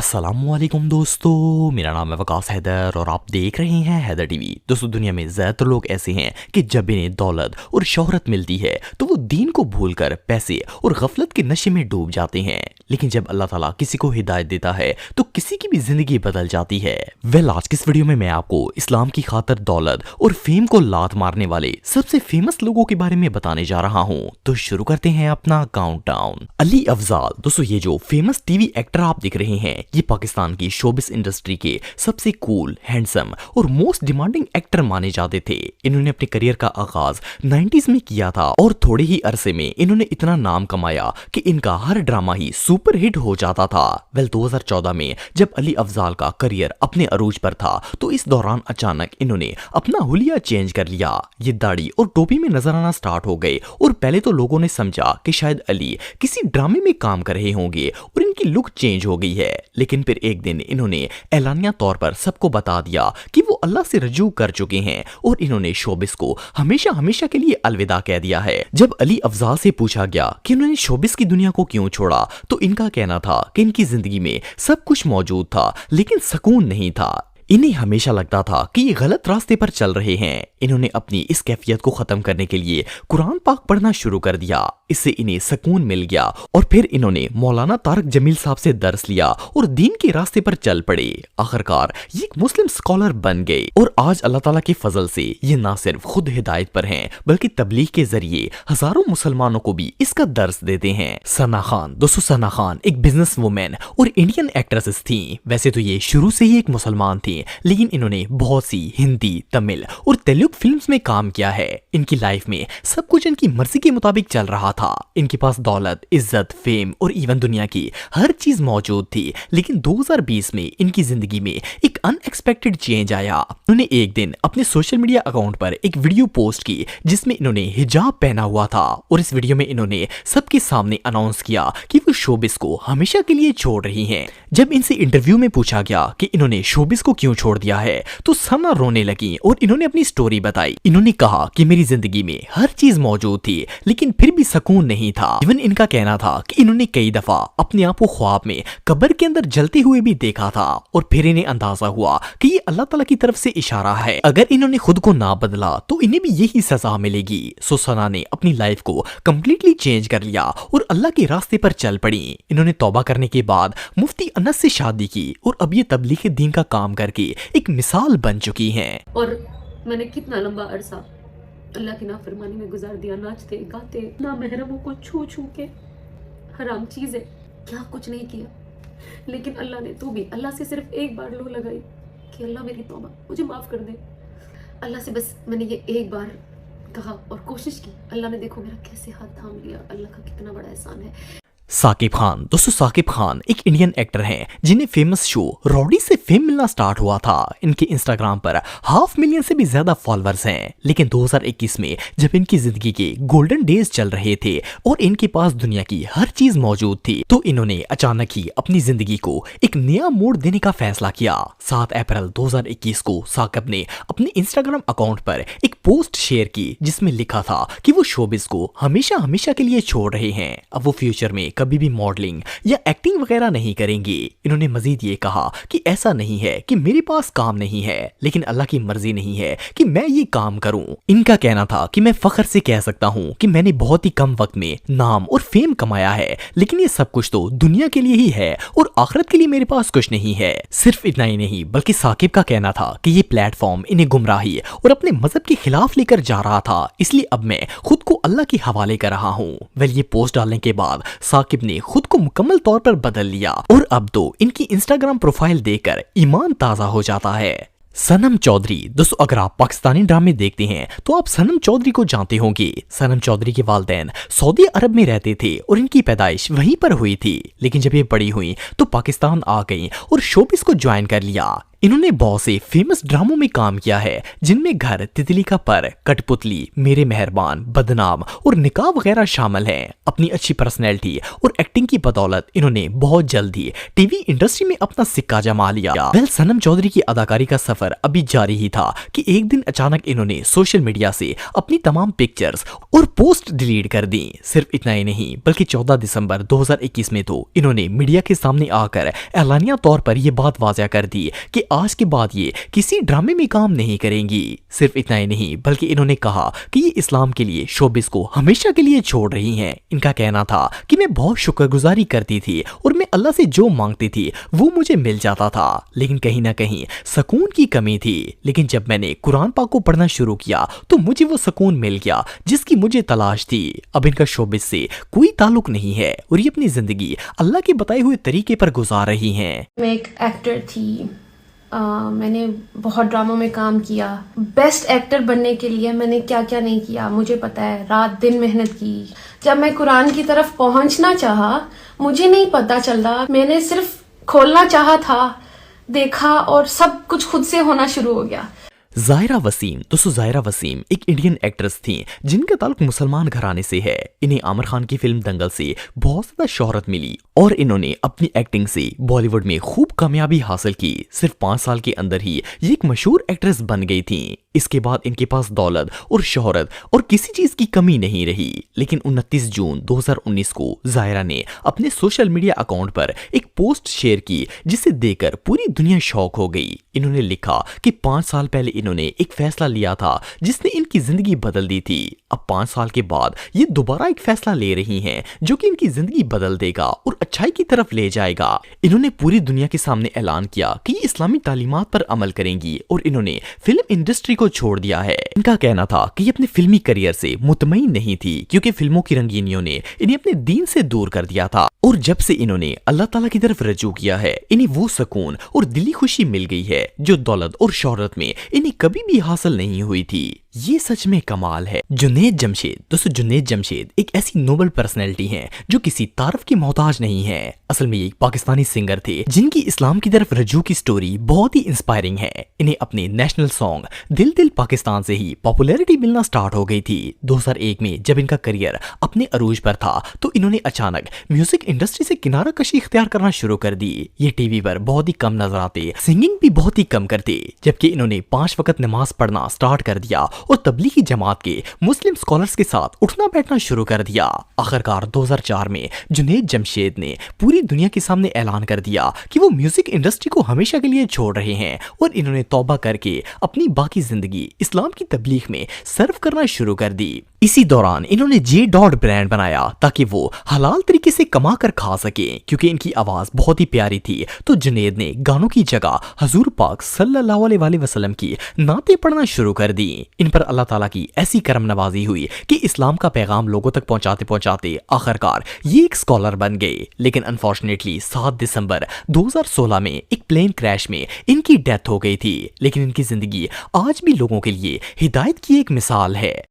अस्सलाम वालेकुम दोस्तों, मेरा नाम है वकास हैदर और आप देख रहे हैं हैदर टीवी। दोस्तों, दुनिया में ज़्यादातर लोग ऐसे हैं कि जब इन्हें दौलत और शोहरत मिलती है तो वो दीन को भूलकर पैसे और गफलत के नशे में डूब जाते हैं। लेकिन जब अल्लाह ताला किसी को हिदायत देता है तो किसी की भी जिंदगी बदल जाती है। आज की इस वीडियो में मैं आपको इस्लाम की खातिर दौलत और फेम को लात मारने वाले सबसे फेमस लोगों के बारे में बताने जा रहा हूँ। तो शुरू करते हैं अपना काउंटडाउन। अली अफजाल। दोस्तों, ये जो फेमस टीवी एक्टर आप दिख रहे हैं, ये पाकिस्तान की शोबिस इंडस्ट्री के सबसे कूल, हैंडसम और मोस्ट डिमांडिंग एक्टर माने जाते थे। इन्होंने अपने करियर का आगाज 90s में किया था और थोड़े ही अरसे में इन्होंने इतना नाम कमाया कि इनका हर ड्रामा ही सुपर हिट हो जाता था। 2014 में जब अली अफजाल का करियर अपने अरूज पर था तो इस दौरान अचानक इन्होंने अपना हुलिया चेंज कर लिया। ये दाढ़ी और टोपी में नजर आना स्टार्ट हो गए और पहले तो लोगों ने समझा कि शायद अली किसी ड्रामे में काम कर रहे होंगे और इनकी लुक चेंज हो गई है। लेकिन फिर एक दिन इन्होंने ऐलानिया तौर पर सबको बता दिया कि वो अल्लाह से रजू कर चुके हैं और इन्होंने शोबिस को हमेशा हमेशा के लिए अलविदा कह दिया है। जब अली अफजाल से पूछा गया कि उन्होंने शोबिस की दुनिया को क्यों छोड़ा तो इनका कहना था कि इनकी जिंदगी में सब कुछ मौजूद था लेकिन सुकून नहीं था। इन्हें हमेशा लगता था कि ये गलत रास्ते पर चल रहे हैं। इन्होंने अपनी इस कैफियत को खत्म करने के लिए कुरान पाक पढ़ना शुरू कर दिया। इससे इन्हें सुकून मिल गया और फिर इन्होंने मौलाना तारक जमील साहब से दर्स लिया और दीन के रास्ते पर चल पड़े। आखिरकार ये एक मुस्लिम स्कॉलर बन गए और आज अल्लाह ताला के फजल से ये ना सिर्फ खुद हिदायत पर हैं बल्कि तबलीग के जरिए हजारों मुसलमानों को भी इसका दर्स देते हैं। सना खान। दोस्तों, सना खान एक बिजनेस वुमेन और इंडियन एक्ट्रेसेस थी। वैसे तो ये शुरू से ही एक मुसलमान थी, लेकिन इन्होंने बहुत सी हिंदी, तमिल और तेलुगु फिल्म्स में काम किया है। इनकी लाइफ में सब कुछ इनकी मर्जी के मुताबिक चल रहा था। इनके पास दौलत, इज्जत, फेम और इवन दुनिया की हर चीज मौजूद थी। लेकिन 2020 में इनकी जिंदगी में एक अनएक्सपेक्टेड चेंज आया। उन्होंने एक दिन अपने सोशल मीडिया अकाउंट पर एक वीडियो पोस्ट की जिसमें इन्होंने हिजाब पहना हुआ था और इस वीडियो में इन्होंने सबके सामने अनाउंस किया कि वो शोबिस को हमेशा के लिए छोड़ रही हैं। जब इनसे इंटरव्यू में पूछा गया कि इन्होंने शोबिस को क्यों छोड़ दिया है तो सना रोने लगी और इन्होंने अपनी स्टोरी बताई। इन्होंने कहा कि मेरी जिंदगी में हर चीज मौजूद थी लेकिन फिर भी सुकून नहीं था। इवन इनका कहना था कि इन्होंने कई दफा अपने आप को ख्वाब में कब्र के अंदर जलते हुए भी देखा था और फिर इन्हें अंदाजा हुआ कि ये अल्लाह ताला की तरफ से इशारा है। अगर इन्होंने खुद को ना बदला तो इन्हें भी यही सजा मिलेगी। सो सना ने अपनी लाइफ को कंप्लीटली चेंज कर लिया और अल्लाह के रास्ते पर चल पड़ी। इन्होंने तौबा करने के बाद मुफ्ती अनस से शादी की और अब ये तबलीग दीन का काम करके एक मिसाल बन चुकी हैं। और मैंने कितना लंबा अरसा अल्लाह की नाफरमानी में गुजार दिया, नाचते गाते, ना महरमों को छू छू के, हराम चीजें, क्या कुछ नहीं किया। लेकिन अल्लाह ने तो भी अल्लाह से सिर्फ एक बार लो लगाई कि अल्लाह मेरी तौबा, मुझे माफ कर दे। अल्लाह से बस मैंने ये एक बार कहा और कोशिश की। अल्लाह ने देखो मेरा कैसे हाथ थाम लिया। अल्लाह का कितना बड़ा एहसान है। साकिब खान। दोस्तों, साकिब खान एक इंडियन एक्टर हैं जिन्हें फेमस शो रॉडी से फेम मिलना स्टार्ट हुआ था। इनके इंस्टाग्राम पर 500,000 से भी ज्यादा फॉलोअर्स हैं। लेकिन 2021 में जब इनकी जिंदगी के गोल्डन डेज चल रहे थे और इनके पास दुनिया की हर चीज मौजूद थी तो इन्होंने अचानक ही अपनी जिंदगी को एक नया मोड़ देने का फैसला किया। 7 अप्रैल 2021 को साकिब ने अपने इंस्टाग्राम अकाउंट पर एक पोस्ट शेयर की जिसमें लिखा था कि वो शोबिस को हमेशा हमेशा के लिए छोड़ रहे हैं। अब वो फ्यूचर में कभी भी मॉडलिंग या एक्टिंग वगैरह नहीं करेंगे। इन्होंने मजीद ये कहा कि ऐसा नहीं है कि मेरे पास काम नहीं है लेकिन अल्लाह की मर्जी नहीं है कि मैं ये काम करूं। इनका कहना था कि मैं फख्र से कह सकता हूं कि मैंने बहुत ही कम वक्त में नाम और फेम कमाया है लेकिन ये सब कुछ तो दुनिया के लिए ही है और आखिरत के लिए मेरे पास कुछ नहीं है। सिर्फ इतना ही नहीं बल्कि साकिब का कहना था कि ये प्लेटफॉर्म इन्हें गुमराही और अपने मजहब के खिलाफ लेकर जा रहा था, इसलिए अब मैं खुद को अल्लाह के हवाले कर रहा हूं। ये पोस्ट डालने के बाद साकिब ने खुद को मुकम्मल तौर पर बदल लिया और अब तो इनकी इंस्टाग्राम प्रोफाइल देखकर ईमान ताजा हो जाता है। सनम चौधरी। दोस्तों, अगर आप पाकिस्तानी ड्रामे देखते हैं तो आप सनम चौधरी को जानते होंगे। सनम चौधरी के वालिदैन सऊदी अरब में रहते थे और इनकी पैदाइश वहीं पर हुई थी। लेकिन जब ये बड़ी हुई तो पाकिस्तान आ गई और शोबिस को ज्वाइन कर लिया। انہوں نے بہت سے فیمس ڈراموں میں کام کیا ہے جن میں گھر، تتلی کا پر، کٹپتلی، میرے مہربان، بدنام اور نکاح وغیرہ شامل ہیں۔ اپنی اچھی پرسنالٹی اور ایکٹنگ کی بدولت انہوں نے بہت جلد ہی ٹی وی انڈسٹری میں اپنا سکہ جما لیا۔ سنم چودھری کی اداکاری کا سفر ابھی جاری ہی تھا کہ ایک دن اچانک انہوں نے سوشل میڈیا سے اپنی تمام پکچرز اور پوسٹ ڈیلیٹ کر دیں۔ صرف اتنا ہی نہیں بلکہ 14 دسمبر 2021 میں تو انہوں نے میڈیا کے سامنے آ کر اعلانیہ طور پر یہ بات واضح کر دی کہ آج کے بعد یہ کسی ڈرامے میں کام نہیں کریں گی۔ صرف اتنا ہی نہیں بلکہ انہوں نے کہا کہ یہ اسلام کے لیے شوبز کو ہمیشہ کے لیے چھوڑ رہی ہیں۔ ان کا کہنا تھا کہ میں بہت شکر گزاری کرتی تھی اور میں اللہ سے جو مانگتی تھی وہ مجھے مل جاتا تھا، لیکن کہیں نہ کہیں سکون کی کمی تھی۔ لیکن جب میں نے قرآن پاک کو پڑھنا شروع کیا تو مجھے وہ سکون مل گیا جس کی مجھے تلاش تھی۔ اب ان کا شوبز سے کوئی تعلق نہیں ہے اور یہ اپنی زندگی اللہ کے بتائے ہوئے طریقے پر گزار رہی ہیں۔ میں ایک ایکٹر تھی، میں نے بہت ڈراموں میں کام کیا۔ بیسٹ ایکٹر بننے کے لیے میں نے کیا کیا نہیں کیا مجھے پتا ہے، رات دن محنت کی۔ جب میں قرآن کی طرف پہنچنا چاہا مجھے نہیں پتا چلا، میں نے صرف کھولنا چاہا تھا، دیکھا اور سب کچھ خود سے ہونا شروع ہو گیا۔ ظاہرہ وسیم، دوستو ظاہرہ وسیم ایک انڈین ایکٹریس تھیں جن کا تعلق مسلمان گھرانے سے ہے۔ انہیں عامر خان کی فلم دنگل سے بہت زیادہ شہرت ملی اور انہوں نے اپنی ایکٹنگ سے بالی ووڈ میں خوب کامیابی حاصل کی۔ صرف 5 سال کے اندر ہی یہ ایک مشہور ایکٹریس بن گئی تھیں۔ اس کے بعد ان کے پاس دولت اور شہرت اور کسی چیز کی کمی نہیں رہی۔ لیکن 29 جون 2019 کو ظاہرہ نے اپنے سوشل میڈیا اکاؤنٹ پر ایک پوسٹ شیئر کی جسے دیکھ کر پوری دنیا شوق ہو گئی۔ انہوں نے لکھا کہ 5 سال پہلے انہوں نے ایک فیصلہ لیا تھا جس نے ان کی زندگی بدل دی تھی۔ اب 5 سال کے بعد یہ دوبارہ ایک فیصلہ لے رہی ہیں جو کہ ان کی زندگی بدل دے گا اور اچھائی کی طرف لے جائے گا۔ انہوں نے پوری دنیا کے سامنے اعلان کیا کہ یہ اسلامی تعلیمات پر عمل کریں گی اور انہوں نے فلم انڈسٹری کو چھوڑ دیا ہے۔ ان کا کہنا تھا کہ یہ اپنے فلمی کیریئر سے مطمئن نہیں تھی کیونکہ فلموں کی رنگینیوں نے انہیں اپنے دین سے دور کر دیا تھا، اور جب سے انہوں نے اللہ تعالیٰ کی طرف رجوع کیا ہے انہیں وہ سکون اور دلی خوشی مل گئی ہے جو دولت اور شہرت میں انہیں کبھی بھی حاصل نہیں ہوئی تھی۔ یہ سچ میں کمال ہے۔ جنید جمشید، دوستو جنید جمشید ایک ایسی نوبل پرسنالٹی ہیں جو کسی تعارف کی محتاج نہیں ہے۔ اصل میں یہ ایک پاکستانی سنگر تھے جن کی اسلام کی طرف رجوع کی سٹوری بہت ہی انسپائرنگ ہے۔ انہیں اپنے نیشنل سانگ دل دل پاکستان سے ہی پاپولیرٹی ملنا سٹارٹ ہو گئی تھی۔ 2001 میں جب ان کا کریئر اپنے عروج پر تھا تو انہوں نے اچانک میوزک انڈسٹری سے کنارہ کشی اختیار کرنا شروع کر دی۔ یہ ٹی وی پر بہت ہی کم نظر آتے، سنگنگ بھی بہت ہی کم کرتے، جبکہ انہوں نے 5 وقت نماز پڑھنا سٹارٹ کر دیا اور تبلیغی جماعت کے مسلم اسکالرز کے ساتھ اٹھنا بیٹھنا شروع کر دیا۔ آخرکار 2004 میں جنید جمشید نے پوری دنیا کے سامنے اعلان کر دیا کہ وہ میوزک انڈسٹری کو ہمیشہ کے لیے چھوڑ رہے ہیں اور انہوں نے توبہ کر کے اپنی باقی زندگی اسلام کی تبلیغ میں صرف کرنا شروع کر دی۔ اسی دوران انہوں نے جے ڈاٹ برانڈ بنایا تاکہ وہ حلال طریقے سے کما کر کھا سکیں، کیونکہ ان کی آواز بہت ہی پیاری تھی۔ تو جنید نے گانوں کی جگہ حضور پاک صلی اللہ علیہ وسلم کی نعتیں پڑھنا شروع کر دی۔ ان پر اللہ تعالیٰ کی ایسی کرم نوازی ہوئی کہ اسلام کا پیغام لوگوں تک پہنچاتے پہنچاتے آخرکار یہ ایک اسکالر بن گئے۔ لیکن انفارچونیٹلی 7 دسمبر 2016 میں ایک پلین کریش میں ان کی ڈیتھ ہو گئی تھی، لیکن ان کی زندگی آج بھی لوگوں کے لیے ہدایت کی ایک مثال ہے۔